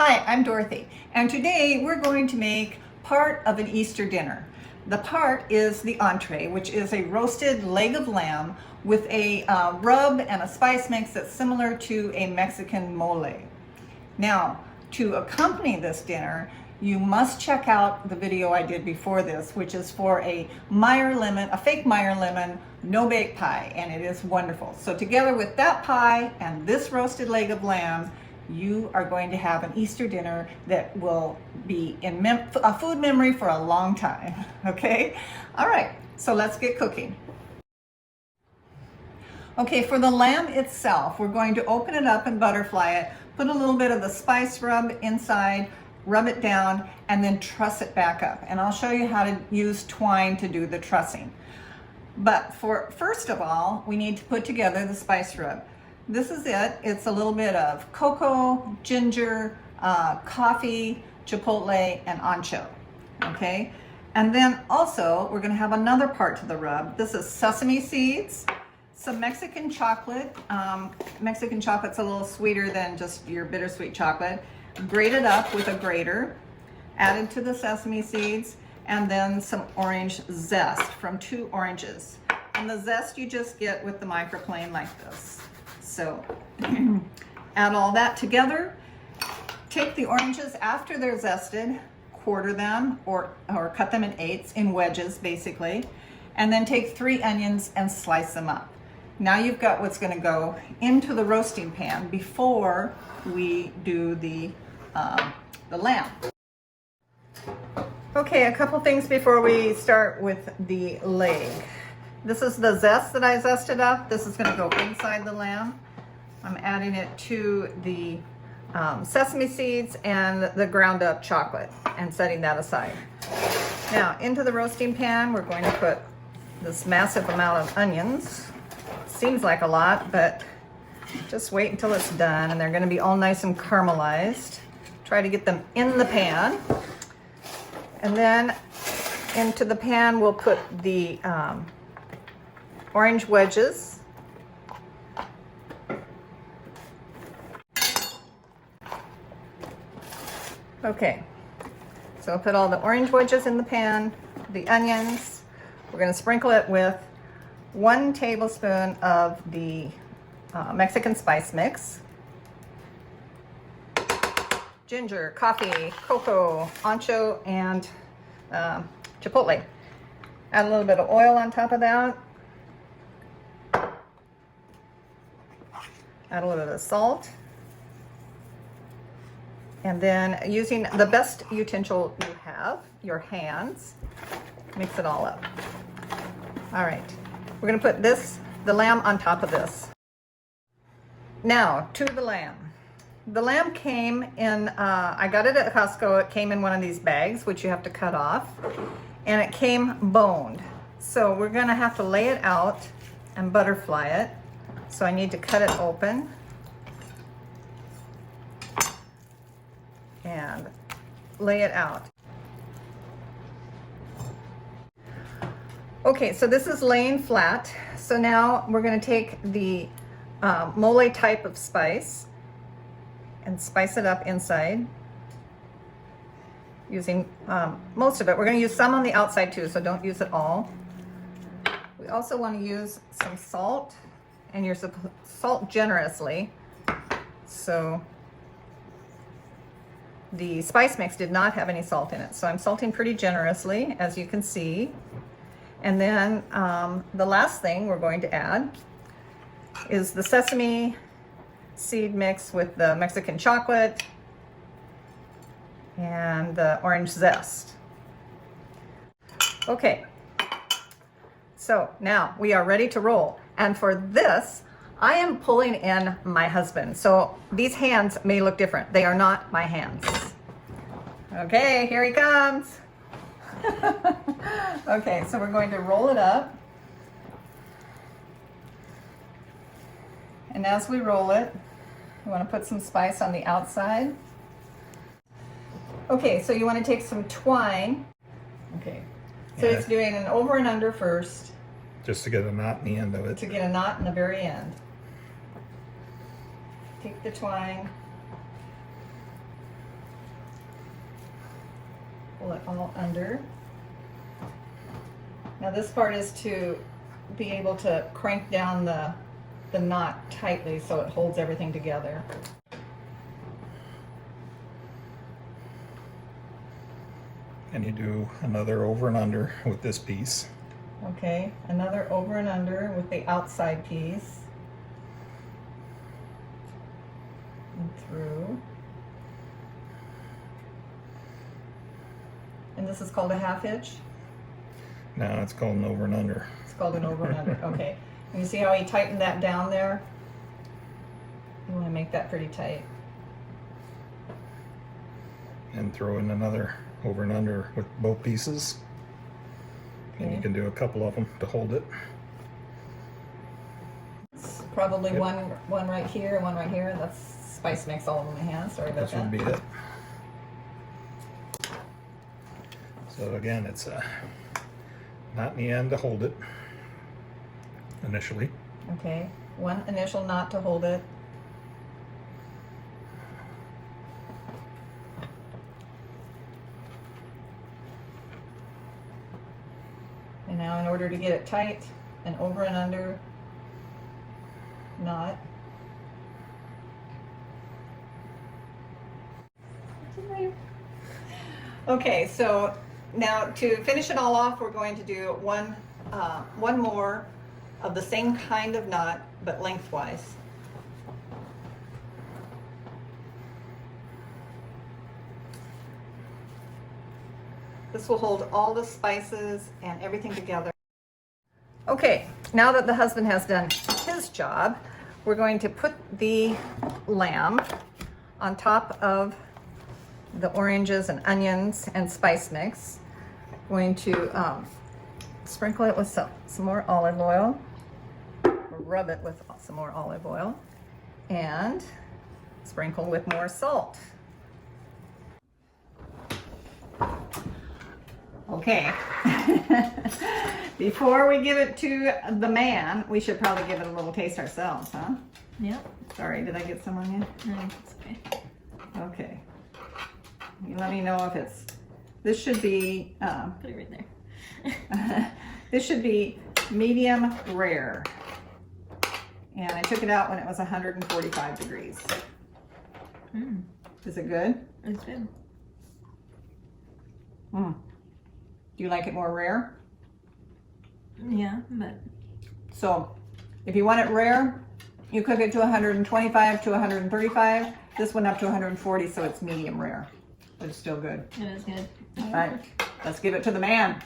Hi, I'm Dorothy, and today we're going to make part of an Easter dinner. The part is the entree, which is a roasted leg of lamb with a rub and a spice mix that's similar to a Mexican mole. Now, to accompany this dinner, you must check out the video I did before this, which is for a Meyer Lemon, a fake Meyer Lemon no-bake pie, and it is wonderful. So together with that pie and this roasted leg of lamb, you are going to have an Easter dinner that will be in a food memory for a long time, okay? All right, so let's get cooking. Okay, for the lamb itself, we're going to open it up and butterfly it, put a little bit of the spice rub inside, rub it down, and then truss it back up. And I'll show you how to use twine to do the trussing. But first of all, we need to put together the spice rub. This is it. It's a little bit of cocoa, ginger, coffee, chipotle, and ancho, okay? And then also, we're gonna have another part to the rub. This is sesame seeds, some Mexican chocolate. Mexican chocolate's a little sweeter than just your bittersweet chocolate. Grated up with a grater, added to the sesame seeds, and then some orange zest from 2 oranges. And the zest you just get with the microplane like this. So add all that together, take the oranges after they're zested, quarter them or cut them in 8s, in wedges basically, and then take 3 onions and slice them up. Now you've got what's going to go into the roasting pan before we do the lamb. Okay, a couple things before we start with the leg. This is the zest that I zested up. This is going to go inside the lamb. I'm adding it to the sesame seeds and the ground up chocolate and setting that aside. Now into the roasting pan, we're going to put this massive amount of onions. Seems like a lot, but just wait until it's done, and they're going to be all nice and caramelized. Try to get them in the pan. And then into the pan we'll put the orange wedges. Okay, so I'll put all the orange wedges in the pan, the onions. We're going to sprinkle it with 1 tablespoon of the Mexican spice mix. Ginger, coffee, cocoa, ancho, and chipotle. Add a little bit of oil on top of that. Add a little bit of salt. And then using the best utensil you have, your hands, mix it all up. All right, we're gonna put the lamb on top of this. Now, to the lamb. The lamb came in, I got it at Costco, it came in one of these bags, which you have to cut off, and it came boned. So we're gonna have to lay it out and butterfly it. So I need to cut it open and lay it out. Okay, so this is laying flat. So now we're going to take the mole type of spice and spice it up inside using most of it. We're going to use some on the outside too, so don't use it all. We also want to use some salt, and you're supposed to salt generously. So the spice mix did not have any salt in it, so I'm salting pretty generously, as you can see. And then the last thing we're going to add is the sesame seed mix with the Mexican chocolate and the orange zest. Okay, so now we are ready to roll. And for this, I am pulling in my husband. So these hands may look different. They are not my hands. Okay, here he comes. Okay, so we're going to roll it up. And as we roll it, we want to put some spice on the outside. Okay, so you want to take some twine. Okay, so it's doing an over and under first. Just to get a knot in the end of it. To get a knot in the very end. Take the twine pull it all under. Now this part is to be able to crank down the knot tightly so it holds everything together. And you do another over and under with this piece. Okay, another over and under with the outside piece. And through. And this is called a half hitch? Now it's called an over and under. It's called an over and under, okay. And you see how he tightened that down there? You want to make that pretty tight. And throw in another over and under with both pieces. And you Okay. can do a couple of them to hold it. It's probably Yep. one right here, one right here. That's spice mix all over my hands. Sorry about This would that. be it. So again, it's a knot in the end to hold it initially. Okay, one initial knot to hold it. And now in order to get it tight, an over and under knot. Okay, so now to finish it all off, we're going to do one more of the same kind of knot, but lengthwise. This will hold all the spices and everything together. Okay, now that the husband has done his job, we're going to put the lamb on top of the oranges and onions and spice mix. Going to sprinkle it with some more olive oil, rub it with some more olive oil, and sprinkle with more salt. Okay, before we give it to the man, we should probably give it a little taste ourselves, huh? Yep. Sorry, did I get some on you? No, it's okay. Okay. You let me know if it's, this should be, Put it right there. this should be medium rare. And I took it out when it was 145 degrees. Mm, Is it good? it's good. Mm. Do you like it more rare? Yeah, but So if you want it rare, you cook it to 125 to 135. This one up to 140, so it's medium rare, but it's still good. it is good. All right, let's give it to the man.